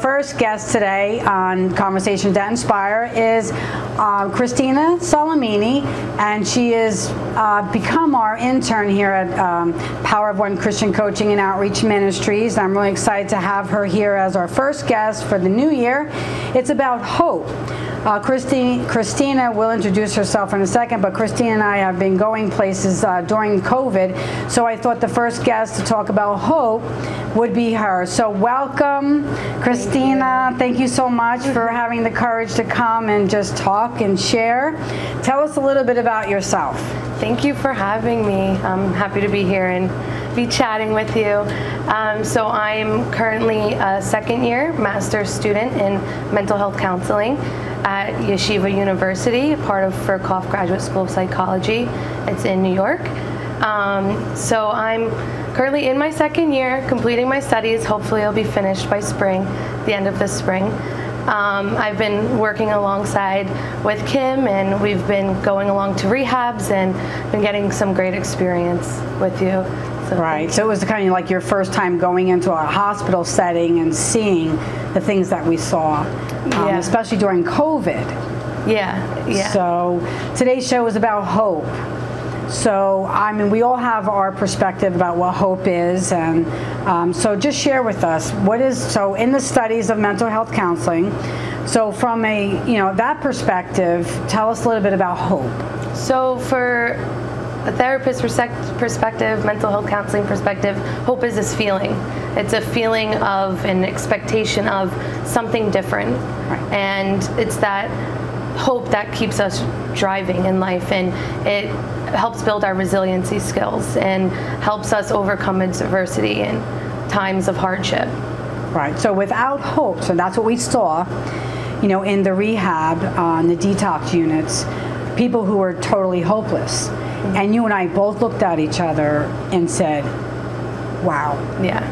first guest today on Conversations That Inspire is Christina Solomini, and she has become our intern here at Power of One Christian Coaching and Outreach Ministries. I'm really excited to have her here as our first guest for the new year. It's about hope. Christina will introduce herself in a second, but Christina and I have been going places during COVID, so I thought the first guest to talk about hope would be her. So welcome, Christina. Thank you so much for having the courage to come and just talk and share. Tell us a little bit about yourself. Thank you for having me. I'm happy to be here and be chatting with you. So I'm currently a second-year master's student in mental health counseling at Yeshiva University, part of Furkoff Graduate School of Psychology. It's in New York. So I'm currently in my second year, completing my studies. Hopefully I'll be finished by spring, the end of this spring. I've been working alongside with Kim, and we've been going along to rehabs and been getting some great experience with you. So right, so it was kind of like your first time going into a hospital setting and seeing the things that we saw, especially during COVID. Yeah. So today's show is about hope. So, I mean, we all have our perspective about what hope is, and so just share with us, so in the studies of mental health counseling, so from that perspective, tell us a little bit about hope. So for a therapist perspective, mental health counseling perspective, hope is this feeling. It's a feeling of an expectation of something different. Right. And it's that hope that keeps us driving in life, and it helps build our resiliency skills and helps us overcome adversity in times of hardship. Right. So without hope, so that's what we saw, in the rehab, the detox units, people who were totally hopeless. Mm-hmm. And you and I both looked at each other and said, wow. Yeah.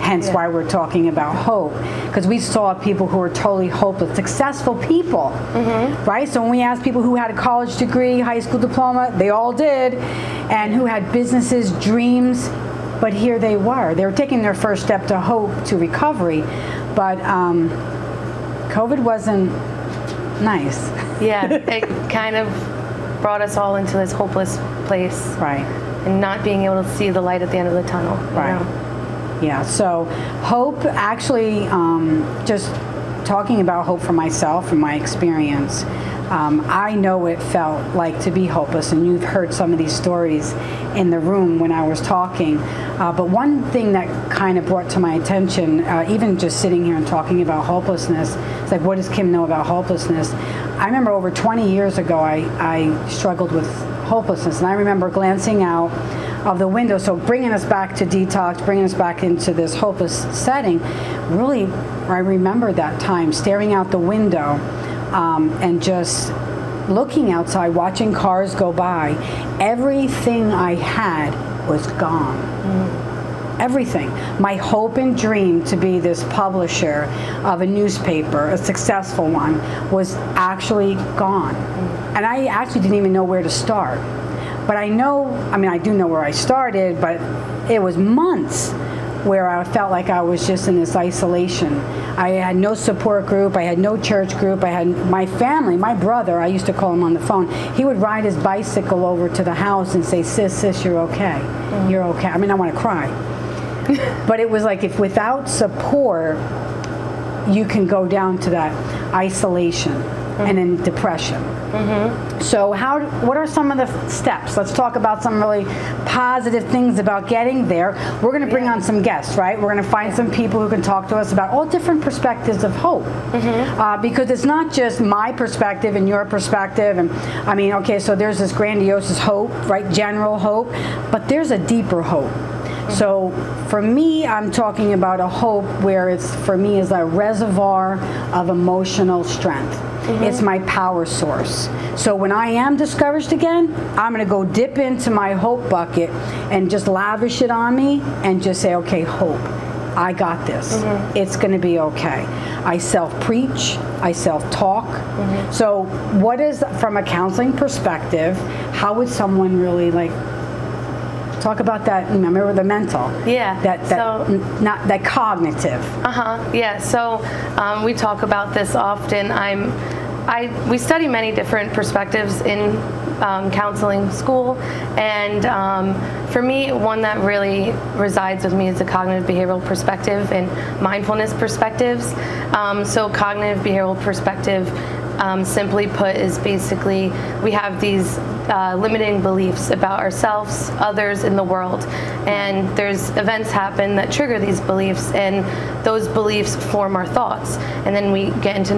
Hence why we're talking about hope, because we saw people who were totally hopeless, successful people, right? So when we asked people who had a college degree, high school diploma, they all did, and who had businesses, dreams, but here they were taking their first step to hope, to recovery, but COVID wasn't nice. Yeah, it kind of brought us all into this hopeless place. Right. And not being able to see the light at the end of the tunnel. Right. Yeah, so hope, actually, just talking about hope for myself and my experience, I know what it felt like to be hopeless, and you've heard some of these stories in the room when I was talking. But one thing that kind of brought to my attention, even just sitting here and talking about hopelessness, it's like, what does Kim know about hopelessness? I remember over 20 years ago, I struggled with hopelessness, and I remember glancing out of the window, so bringing us back to detox, bringing us back into this hopeless setting, really, I remember that time staring out the window and just looking outside, watching cars go by. Everything I had was gone. Everything. My hope and dream to be this publisher of a newspaper, a successful one, was actually gone. And I actually didn't even know where to start. But I do know where I started, but it was months where I felt like I was just in this isolation. I had no support group, I had no church group, I had my family, my brother, I used to call him on the phone, he would ride his bicycle over to the house and say, sis, you're okay, you're okay. I mean, I want to cry. But it was like, if without support, you can go down to that isolation and then depression. So what are some of the steps? Let's talk about some really positive things about getting there. We're going to bring on some guests, right? We're going to find some people who can talk to us about all different perspectives of hope. Because it's not just my perspective and your perspective. And I mean, okay, so there's this grandiose hope, right? General hope, but there's a deeper hope. So for me, I'm talking about a hope where it's, for me, is a reservoir of emotional strength. It's my power source. So when I am discouraged again, I'm going to go dip into my hope bucket and just lavish it on me and just say, okay, hope, I got this. It's going to be okay. I self-preach. I self-talk. So what is, from a counseling perspective, how would someone really Talk about that. Remember the mental. Yeah. Not that cognitive. Yeah. So we talk about this often. We study many different perspectives in counseling school, and for me, one that really resides with me is the cognitive behavioral perspective and mindfulness perspectives. So cognitive behavioral perspective, simply put, is basically we have these limiting beliefs about ourselves, others, in the world, and there's events happen that trigger these beliefs, and those beliefs form our thoughts, and then we get into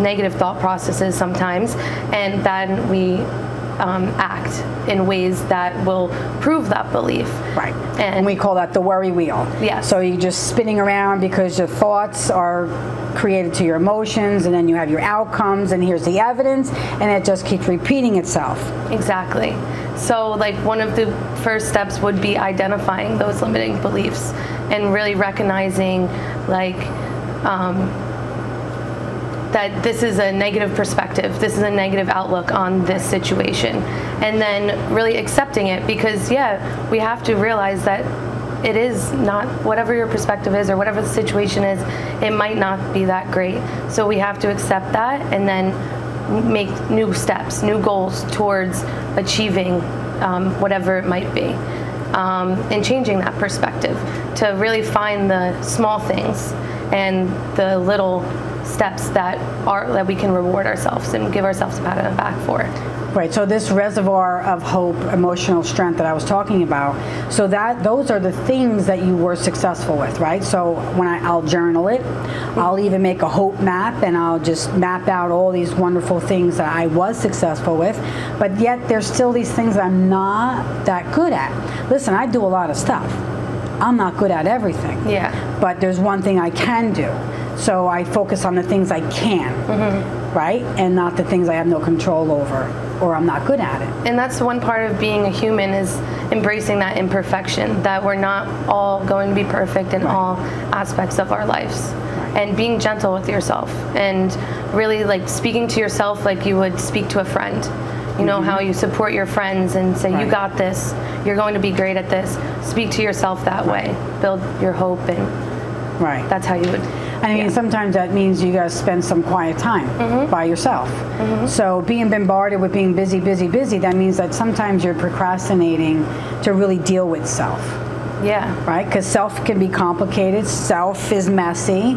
negative thought processes sometimes, and then we act in ways that will prove that belief. Right. And we call that the worry wheel. Yeah. So you're just spinning around because your thoughts are created to your emotions, and then you have your outcomes, and here's the evidence, and it just keeps repeating itself. Exactly. So like one of the first steps would be identifying those limiting beliefs and really recognizing like that this is a negative perspective, this is a negative outlook on this situation, and then really accepting it, because we have to realize that it is not, whatever your perspective is or whatever the situation is, it might not be that great. So we have to accept that and then make new steps, new goals towards achieving whatever it might be, and changing that perspective to really find the small things and the little steps that we can reward ourselves and give ourselves a pat on the back for. Right, so this reservoir of hope, emotional strength that I was talking about, so those are the things that you were successful with, right? So when I'll journal it, I'll even make a hope map, and I'll just map out all these wonderful things that I was successful with, but yet there's still these things that I'm not that good at. Listen, I do a lot of stuff. I'm not good at everything. Yeah. But there's one thing I can do. So I focus on the things I can, right? And not the things I have no control over, or I'm not good at it. And that's one part of being a human, is embracing that imperfection, that we're not all going to be perfect in all aspects of our lives. And being gentle with yourself, and really like speaking to yourself like you would speak to a friend. You know, how you support your friends and say, you got this, you're going to be great at this. Speak to yourself that way. Build your hope, and that's how you would. I mean, sometimes that means you got to spend some quiet time by yourself. So being bombarded with being busy, that means that sometimes you're procrastinating to really deal with self. Yeah. Right? Because self can be complicated. Self is messy.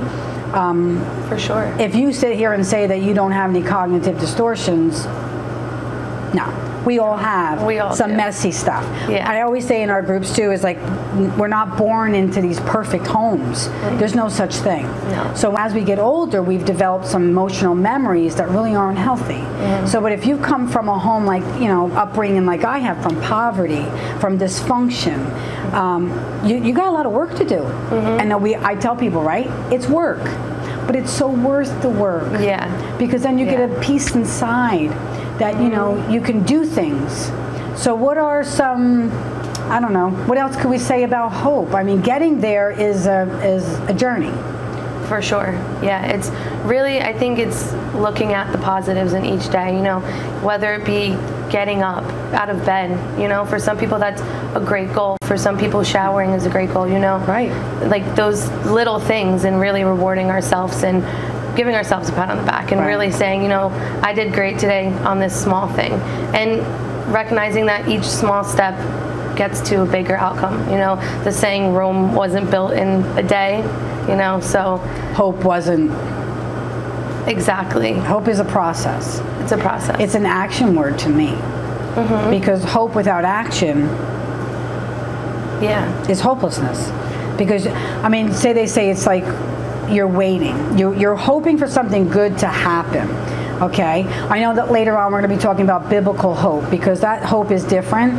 For sure. If you sit here and say that you don't have any cognitive distortions, no. We all have some messy stuff. Yeah. I always say in our groups too, is like, we're not born into these perfect homes. There's no such thing. No. So as we get older, we've developed some emotional memories that really aren't healthy. So, but if you come from a home like, you know, upbringing like I have, from poverty, from dysfunction, you got a lot of work to do. And I tell people, right, it's work, but it's so worth the work. Yeah. Because then you get a peace inside that, you know, you can do things. So what are some, I don't know, what else could we say about hope? I mean, getting there is a journey. For sure. Yeah, it's really, I think it's looking at the positives in each day, you know, whether it be getting up out of bed, you know, for some people that's a great goal. For some people, showering is a great goal, you know. Right. Like those little things, and really rewarding ourselves and giving ourselves a pat on the back, and really saying, you know, I did great today on this small thing, and recognizing that each small step gets to a bigger outcome. You know, the saying, Rome wasn't built in a day, you know, so. Hope wasn't. Exactly. Hope is a process. It's a process. It's an action word to me. Because hope without action is hopelessness. Because, I mean, they say it's like, you're waiting. You're hoping for something good to happen. Okay? I know that later on we're going to be talking about biblical hope, because that hope is different.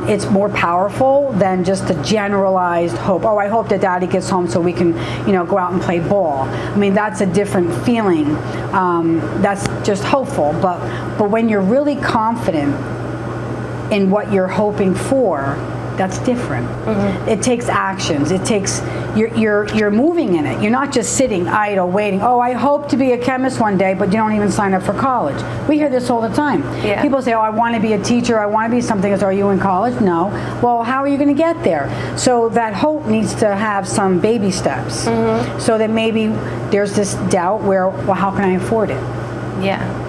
It's more powerful than just a generalized hope. Oh, I hope that Daddy gets home so we can, you know, go out and play ball. I mean, that's a different feeling. That's just hopeful. But when you're really confident in what you're hoping for, That's different. It takes actions. It takes, you're moving in it. You're not just sitting idle waiting. Oh, I hope to be a chemist one day, but you don't even sign up for college. We hear this all the time. Yeah. People say, oh, I want to be a teacher, I want to be something. Are you in college? No. Well, how are you going to get there? So that hope needs to have some baby steps. So that maybe there's this doubt where, well, how can I afford it? Yeah.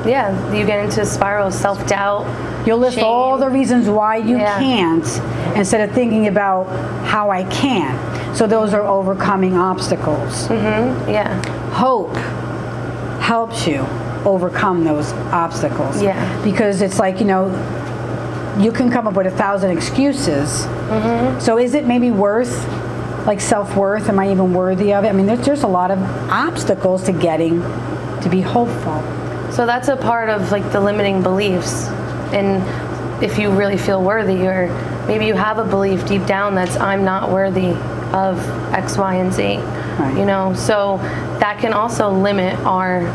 Yeah, you get into a spiral of self-doubt. You'll list shame. all the reasons why you can't instead of thinking about how I can. So those are overcoming obstacles. Yeah. Hope helps you overcome those obstacles. Yeah. Because it's like, you know, you can come up with 1,000 excuses. So is it maybe worth, like self-worth? Am I even worthy of it? I mean, there's a lot of obstacles to getting to be hopeful. So that's a part of like the limiting beliefs. And if you really feel worthy, or maybe you have a belief deep down that's I'm not worthy of X, Y, and Z. Right. You know, so that can also limit our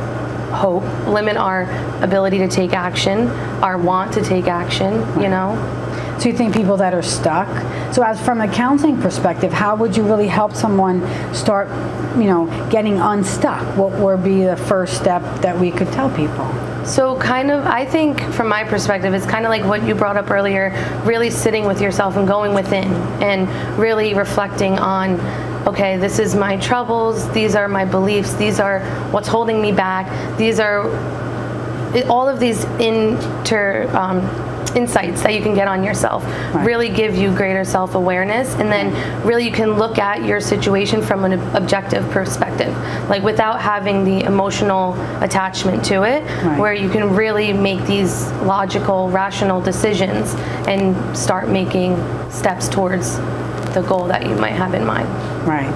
hope, limit our ability to take action, our want to take action, you know. So you think people that are stuck, so as from a counseling perspective, how would you really help someone start, you know, getting unstuck? What would be the first step that we could tell people? So kind of, I think from my perspective, it's kind of like what you brought up earlier, really sitting with yourself and going within and really reflecting on, okay, this is my troubles, these are my beliefs, these are what's holding me back, these are all of these insights that you can get on yourself, really give you greater self-awareness, and then really you can look at your situation from an objective perspective, like without having the emotional attachment to it, where you can really make these logical, rational decisions and start making steps towards the goal that you might have in mind. Right.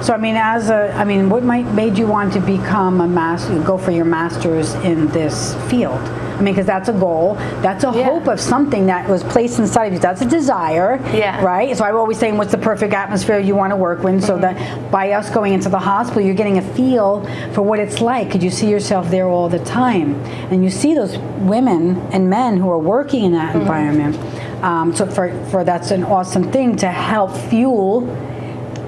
So I mean, what made you want to become a master, go for your master's in this field? I mean, because that's a goal. That's a hope of something that was placed inside of you. That's a desire, right? So I'm always saying, what's the perfect atmosphere you want to work with? So that by us going into the hospital, you're getting a feel for what it's like. Could you see yourself there all the time? And you see those women and men who are working in that environment. So for that's an awesome thing to help fuel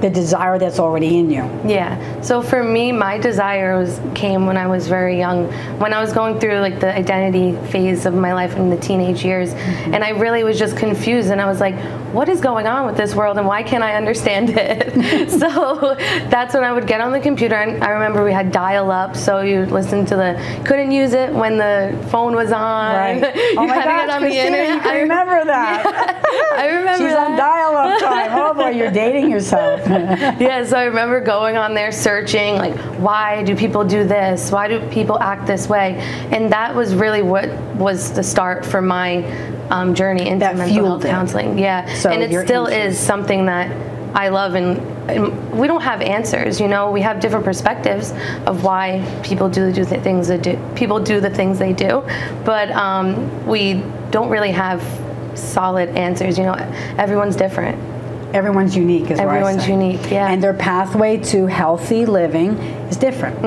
the desire that's already in you. Yeah. So for me, my desire came when I was very young, when I was going through like the identity phase of my life in the teenage years, and I really was just confused, and I was like, what is going on with this world and why can't I understand it? So that's when I would get on the computer, and I remember we had dial-up, so you listen to couldn't use it when the phone was on. Right. You Oh my had to gosh, get on the Christina, internet. you can remember that. Yeah, I remember She's that. on dial-up time. Oh boy, you're dating yourself. Yeah, so I remember going on there searching, like, why do people do this? Why do people act this way? And that was really what was the start for my journey into mental health counseling. Yeah, so and it still is something that I love, and we don't have answers, you know. We have different perspectives of why people do the things they do. People do the things they do, but we don't really have solid answers. You know, everyone's different. Everyone's unique, is what I say. Everyone's unique, yeah. And their pathway to healthy living is different.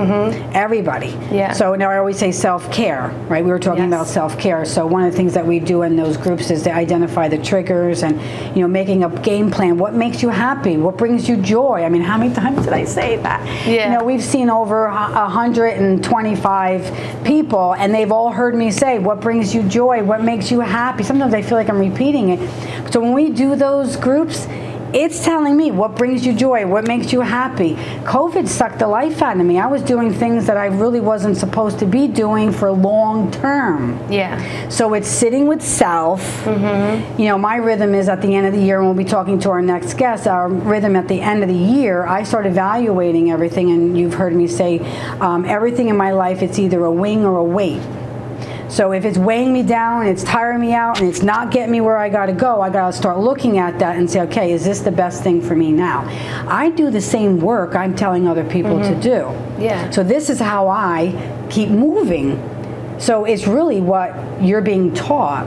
Everybody. Yeah. So now I always say self-care, right? We were talking about self-care. So one of the things that we do in those groups is to identify the triggers and, you know, making a game plan. What makes you happy? What brings you joy? I mean, how many times did I say that? Yeah. You know, we've seen over 125 people, and they've all heard me say, what brings you joy? What makes you happy? Sometimes I feel like I'm repeating it. So when we do those groups, it's telling me what brings you joy, what makes you happy. COVID sucked the life out of me. I was doing things that I really wasn't supposed to be doing for long term. Yeah. So it's sitting with self. You know, my rhythm is at the end of the year, and we'll be talking to our next guest, our rhythm at the end of the year, I start evaluating everything, and you've heard me say, everything in my life, it's either a wing or a weight. So if it's weighing me down, it's tiring me out, and it's not getting me where I got to go, I got to start looking at that and say, okay, is this the best thing for me now? I do the same work I'm telling other people to do. Yeah. So this is how I keep moving. So it's really what you're being taught.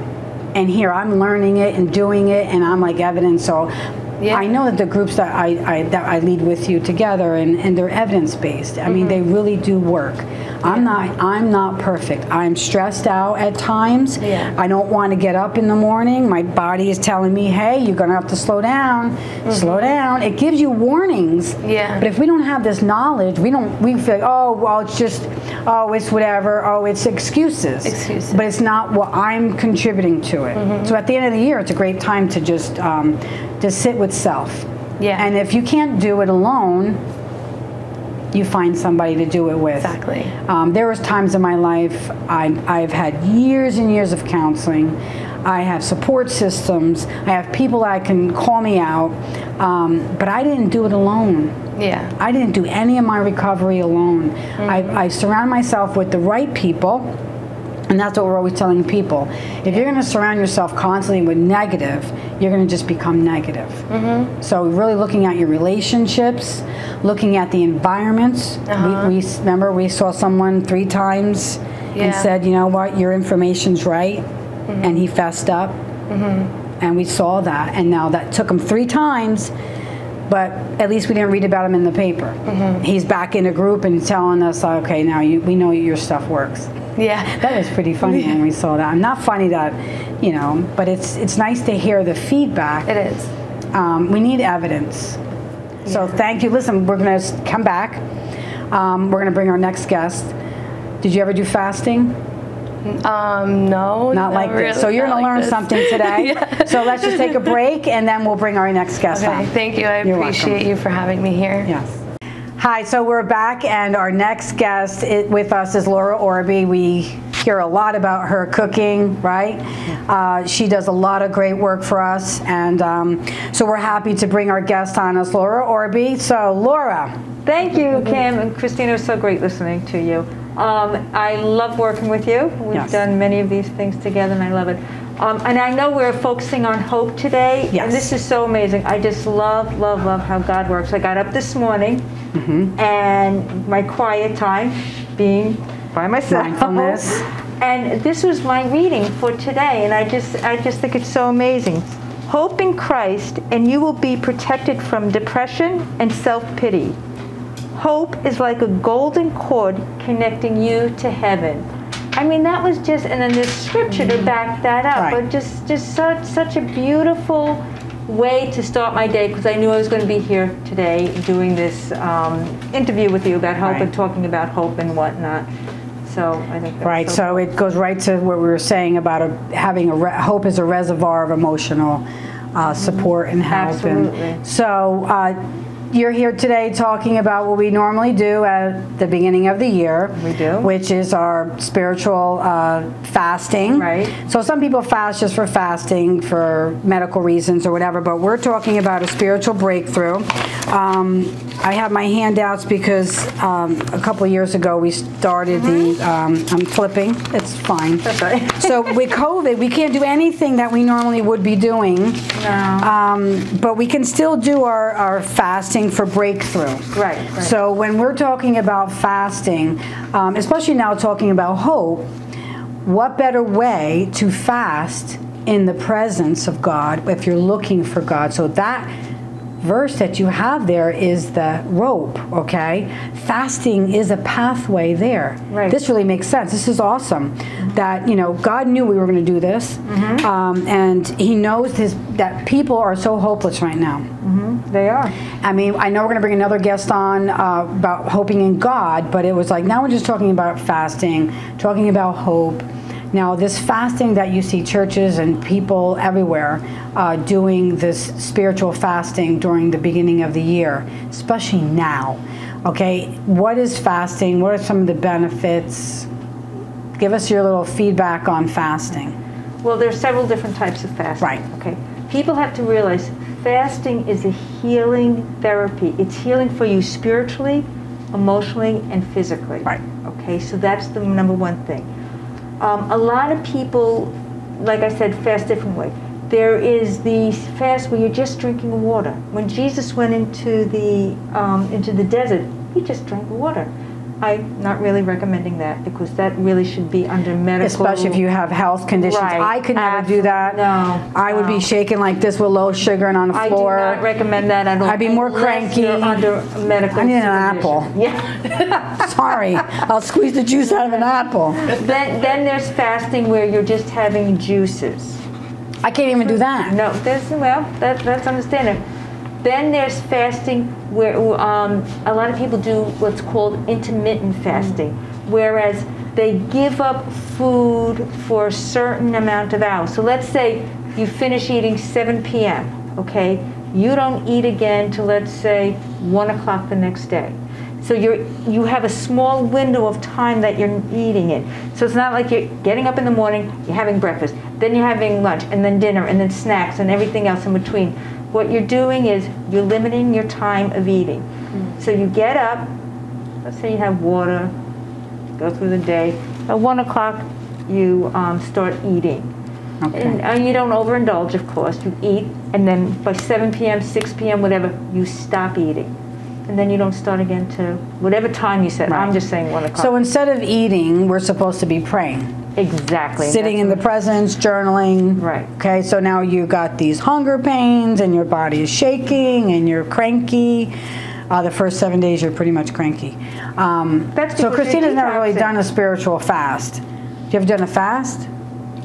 And here I'm learning it and doing it, and I'm like evidence. So I know that the groups that I lead with you together, and they're evidence-based. I mean, they really do work. I'm not perfect. I'm stressed out at times. Yeah. I don't want to get up in the morning. My body is telling me, hey, you're going to have to slow down. Slow down. It gives you warnings. Yeah. But if we don't have this knowledge, we feel like, oh, well, it's whatever. Oh, it's excuses. But it's not what I'm contributing to it. So at the end of the year, it's a great time to just sit with self. Yeah. And if you can't do it alone, you find somebody to do it with. Exactly. There was times in my life I've had years and years of counseling. I have support systems. I have people that can call me out. But I didn't do it alone. Yeah. I didn't do any of my recovery alone. I surround myself with the right people. And that's what we're always telling people. If you're going to surround yourself constantly with negative, you're going to just become negative. So really looking at your relationships, looking at the environments. We remember we saw someone 3 times and said, you know what, your information's right. And he fessed up. And we saw that. And now that took him 3 times. But at least we didn't read about him in the paper. He's back in a group and telling us, okay, now we know your stuff works. Yeah. That was pretty funny when we saw that. I'm not funny that, you know, but it's nice to hear the feedback. It is. We need evidence. So thank you. Listen, we're going to come back. We're going to bring our next guest. Did you ever do fasting? No. Not like really, this. So you're going to learn something today. So let's just take a break and then we'll bring our next guest on. Thank you. I appreciate you for having me here. Yes. Hi, so we're back and our next guest with us is Laura Orbee. We hear a lot about her cooking, right? She does a lot of great work for us, and so we're happy to bring our guest on us, Laura Orbee. So Laura. Thank you, Kim and Christina. It was so great listening to you. I love working with you. We've done many of these things together and I love it. And I know we're focusing on hope today, and this is so amazing. I just love how God works. I got up this morning, and my quiet time, being by myself. Mindfulness. And this was my reading for today, and I just think it's so amazing. Hope in Christ, and you will be protected from depression and self-pity. Hope is like a golden cord connecting you to heaven. I mean, that was just, and then there's scripture to back that up, but just such a beautiful way to start my day, because I knew I was going to be here today doing this interview with you about hope and talking about hope and whatnot. So I think that's so cool. It goes right to what we were saying about having hope as a reservoir of emotional support and help. Absolutely. And so you're here today talking about what we normally do at the beginning of the year. We do. Which is our spiritual fasting. Right. So some people fast just for fasting for medical reasons or whatever, but we're talking about a spiritual breakthrough. I have my handouts because a couple of years ago we started I'm flipping. It's fine. That's right. So with COVID, we can't do anything that we normally would be doing. No. But we can still do our fasting for breakthrough. Right. So when we're talking about fasting, especially now talking about hope, what better way to fast in the presence of God if you're looking for God? So that verse that you have there is the rope, okay? Fasting is a pathway there. Right. This really makes sense. This is awesome. That, you know, God knew we were going to do this, and He knows that people are so hopeless right now. They are. I mean, I know we're going to bring another guest on about hoping in God, but it was like, now we're just talking about fasting, talking about hope. Now, this fasting that you see churches and people everywhere doing this spiritual fasting during the beginning of the year, especially now, okay? What is fasting? What are some of the benefits? Give us your little feedback on fasting. Well, there's several different types of fasting. Right. Okay. People have to realize fasting is a healing therapy. It's healing for you spiritually, emotionally, and physically. Right. Okay, so that's the number one thing. A lot of people, like I said, fast different way. There is the fast where you're just drinking water. When Jesus went into the desert, he just drank water. I'm not really recommending that, because that really should be under medical. Especially if you have health conditions. Right. I could never do that. No. I would be shaking like this with low sugar and on the floor. I do not recommend that at all. I'd be more unless cranky. You're under medical I need an supervision. apple. Yeah. Sorry, I'll squeeze the juice out of an apple. Then there's fasting where you're just having juices. I can't even do that. No, that's understandable. Then there's fasting where a lot of people do what's called intermittent fasting, whereas they give up food for a certain amount of hours. So let's say you finish eating 7 p.m., okay? You don't eat again till, let's say, 1 o'clock the next day. So you have a small window of time that you're eating it. So it's not like you're getting up in the morning, you're having breakfast, then you're having lunch, and then dinner, and then snacks, and everything else in between. What you're doing is you're limiting your time of eating. So you get up, let's say you have water, go through the day. At 1 o'clock, you start eating. Okay. And you don't overindulge, of course. You eat, and then by 7 p.m., 6 p.m., whatever, you stop eating. And then you don't start again to whatever time you said. Right. I'm just saying 1 o'clock. So instead of eating, we're supposed to be praying. Exactly. Sitting in the presence, journaling. Right. Okay, so now you got these hunger pains and your body is shaking and you're cranky. The first 7 days you're pretty much cranky. So Christina's never really done a spiritual fast. Have you ever done a fast?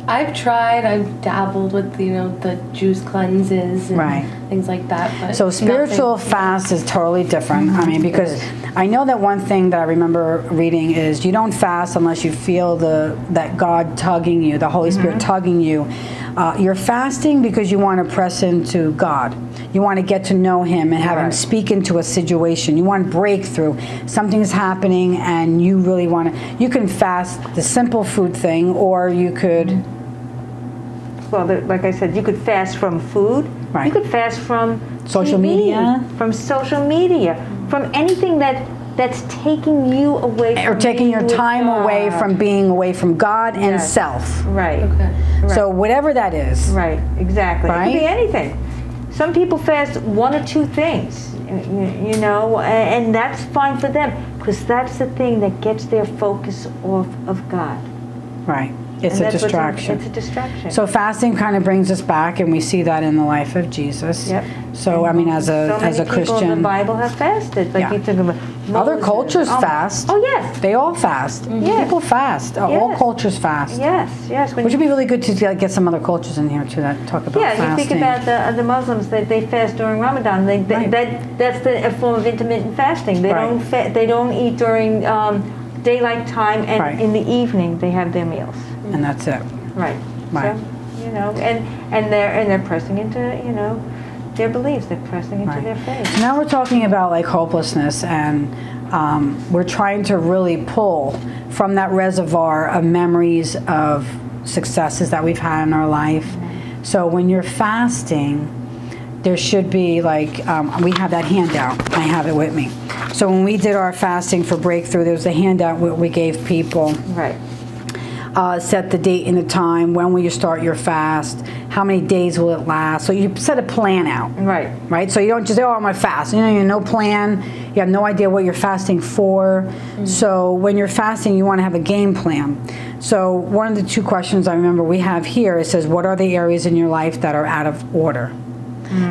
I've tried. I've dabbled with the juice cleanses and things like that. But so spiritual fast is totally different. I mean, because I know that one thing that I remember reading is you don't fast unless you feel that God tugging you, the Holy Spirit tugging you. You're fasting because you want to press into God. You want to get to know Him and have Him speak into a situation. You want breakthrough. Something's happening and you really want to. You can fast the simple food thing, or you could. Well, like I said, you could fast from food. Right. You could fast from social TV, media. From social media, from anything that's taking you away from or taking your time away from being away from God and self. Right. Okay. Right. So whatever that is. Right. Exactly. Right? It could be anything. Some people fast 1 or 2 things, and that's fine for them, because that's the thing that gets their focus off of God. Right. It's a distraction. It's a distraction. So fasting kind of brings us back, and we see that in the life of Jesus. Yep. So I mean, as a Christian, people in the Bible have fasted. Like you think of other cultures fast. Oh yes. They all fast. Yes. People fast. All cultures fast. Yes. Yes. Which would be really good to get some other cultures in here too that talk about fasting. Yeah, you think about the Muslims. They fast during Ramadan. That's a form of intermittent fasting. They don't eat during daylight time, and in the evening they have their meals. And that's it. Right. Right. So, and they're pressing into their beliefs. They're pressing into their faith. Now we're talking about like hopelessness, and we're trying to really pull from that reservoir of memories of successes that we've had in our life. So when you're fasting, there should be like, we have that handout. I have it with me. So when we did our fasting for breakthrough, there was a handout we gave people. Right. Set the date and the time. When will you start your fast? How many days will it last? So you set a plan out. Right. Right. So you don't just say, "Oh, I'm gonna fast." You have no plan. You have no idea what you're fasting for. So when you're fasting, you want to have a game plan. So one of the 2 questions I remember we have here, it says, "What are the areas in your life that are out of order?"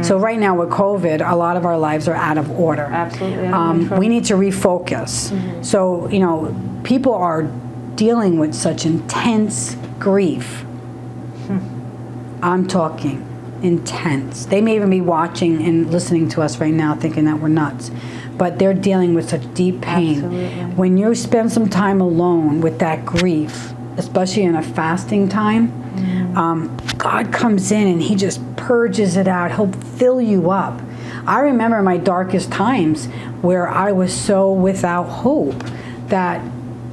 So right now with COVID, a lot of our lives are out of order. Absolutely. We need to refocus. So people are dealing with such intense grief. I'm talking intense. They may even be watching and listening to us right now thinking that we're nuts, but they're dealing with such deep pain. Absolutely. When you spend some time alone with that grief, especially in a fasting time, God comes in and He just purges it out. He'll fill you up. I remember my darkest times where I was so without hope that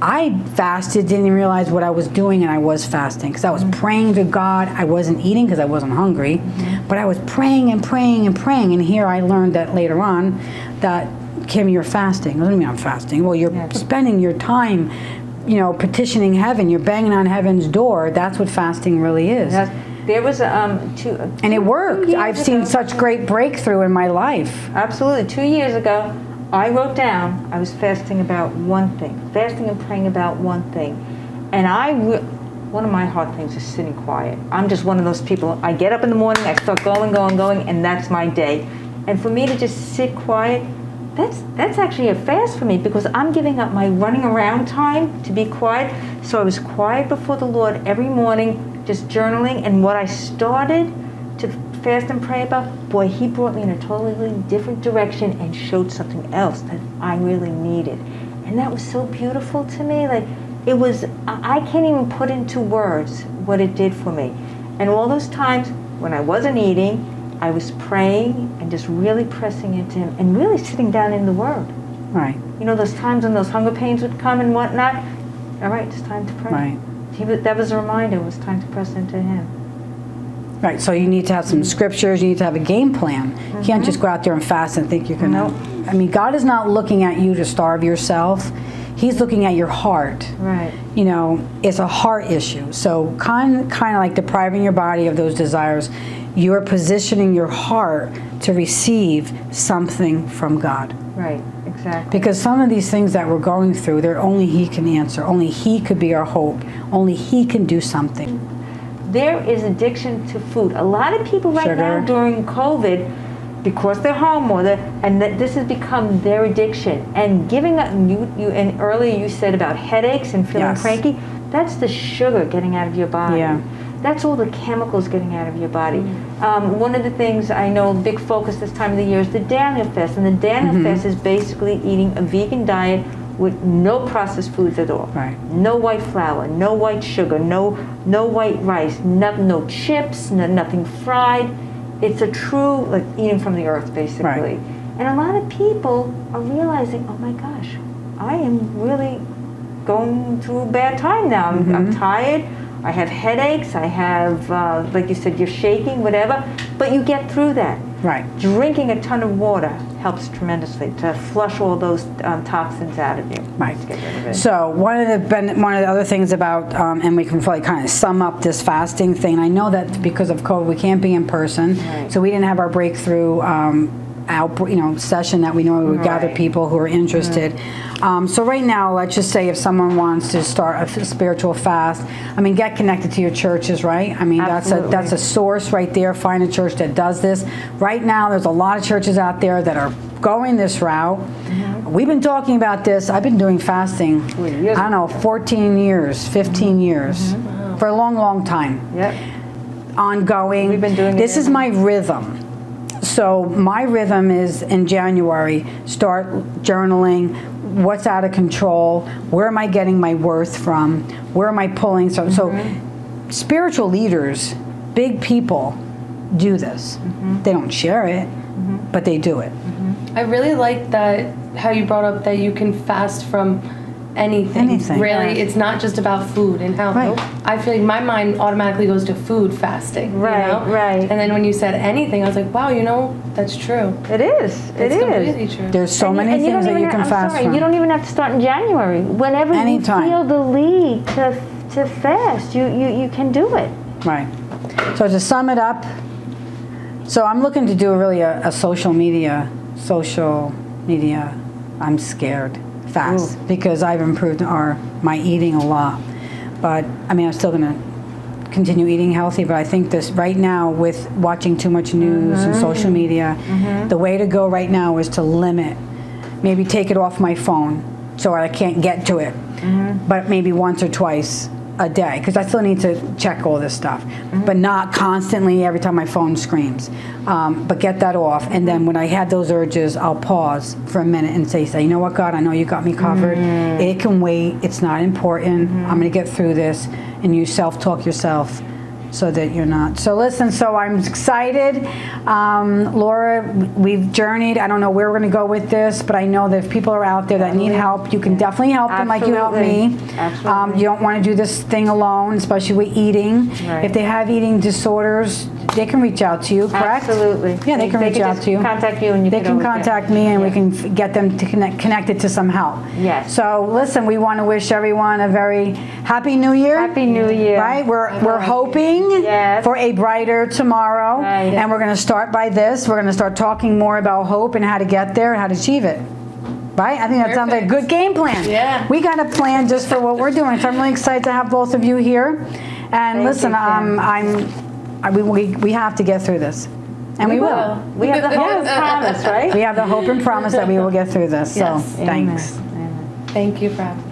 I fasted, didn't even realize what I was doing, and I was fasting because I was praying to God. I wasn't eating because I wasn't hungry, but I was praying and praying and praying. And here I learned that later on that, Kim, you're fasting. What do you mean I'm fasting? Well, you're spending your time, petitioning heaven. You're banging on heaven's door. That's what fasting really is. There was and it worked. I've seen such great breakthrough in my life. Absolutely. 2 years ago, I wrote down I was fasting about one thing, fasting and praying about one thing. And one of my hard things is sitting quiet. I'm just one of those people, I get up in the morning, I start going, and that's my day. And for me to just sit quiet, that's actually a fast for me, because I'm giving up my running around time to be quiet. So I was quiet before the Lord every morning, just journaling, and what I started to fast and pray about, boy, he brought me in a totally different direction and showed something else that I really needed. And that was so beautiful to me. Like, it was, I can't even put into words what it did for me. And all those times when I wasn't eating, I was praying and just really pressing into him and really sitting down in the Word. Right. You know, those times when those hunger pains would come and whatnot, all right, it's time to pray. Right. That was a reminder, it was time to press into him. Right, so you need to have some scriptures, you need to have a game plan. You can't just go out there and fast and think you're going to... I mean, God is not looking at you to starve yourself. He's looking at your heart. Right. You know, it's a heart issue. So kind of like depriving your body of those desires, you're positioning your heart to receive something from God. Right, exactly. Because some of these things that we're going through, only He can answer. Only He could be our hope. Only He can do something. There is addiction to food. A lot of people right now during COVID, because they're home and this has become their addiction. And giving up, and earlier you said about headaches and feeling cranky, that's the sugar getting out of your body. Yeah. That's all the chemicals getting out of your body. One of the things I know, big focus this time of the year is the Daniel Fast. And the Daniel Fast is basically eating a vegan diet with no processed foods at all. Right. No white flour, no white sugar, no white rice, no chips, nothing fried. It's a true, like, eating from the earth, basically. Right. And a lot of people are realizing, oh my gosh, I am really going through a bad time now. I'm tired. I have headaches. I have, like you said, you're shaking, whatever. But you get through that. Right. Drinking a ton of water helps tremendously to flush all those toxins out of you. Right. To get rid of it. So one of the other things about, and we can probably kind of sum up this fasting thing. I know that because of COVID, we can't be in person, so we didn't have our breakthrough session that we normally would gather people who are interested. So right now, let's just say if someone wants to start a spiritual fast, I mean, get connected to your churches, right? I mean, that's a source right there. Find a church that does this. Right now, there's a lot of churches out there that are going this route. We've been talking about this. I've been doing fasting, I don't know, 14 years, 15 years, for a long, long time. Yep. Ongoing. We've been doing this is my rhythm. So my rhythm is in January, start journaling, what's out of control, where am I getting my worth from, where am I pulling? So spiritual leaders, big people, do this. They don't share it, but they do it. I really like that, how you brought up that you can fast from anything. Really, it's not just about food, and how I feel like my mind automatically goes to food fasting. Right, you know? right. And then when you said anything, I was like, wow, you know, that's true. It is. It's completely true. There's so many things that you can fast from. You don't even have to start in January. Whenever you feel the lead to fast, you can do it. Right. So to sum it up, so I'm looking to do a social media, I'm scared. Fast. Ooh. Because I've improved my eating a lot, but I mean I'm still going to continue eating healthy, but I think this right now with watching too much news and social media, the way to go right now is to limit, maybe take it off my phone so I can't get to it, but maybe once or twice a day, because I still need to check all this stuff, but not constantly every time my phone screams. But get that off, and then when I had those urges, I'll pause for a minute and say, you know what, God, I know you got me covered. It can wait. It's not important. I'm going to get through this, and you self-talk yourself so that you're not. So listen, so I'm excited. Laura, we've journeyed. I don't know where we're going to go with this, but I know that if people are out there that need help, you can definitely help them like you helped me. You don't want to do this thing alone, especially with eating. If they have eating disorders, they can reach out to you, correct? Absolutely. Yeah, they can reach out to you. Contact you, and they can contact me, and we can get them to connected to some help. Yes. So listen, we want to wish everyone a very happy New Year. Happy New Year. Right? We're hoping for a brighter tomorrow, and we're going to start by this. We're going to start talking more about hope and how to get there and how to achieve it. Right? I think that sounds like a good game plan. Yeah. We got a plan just for what we're doing. So I'm really excited to have both of you here. And listen, we have to get through this. And we will. We have the hope and promise, right? We have the hope and promise that we will get through this. Yes. So thanks. Amen. Thank you for having me.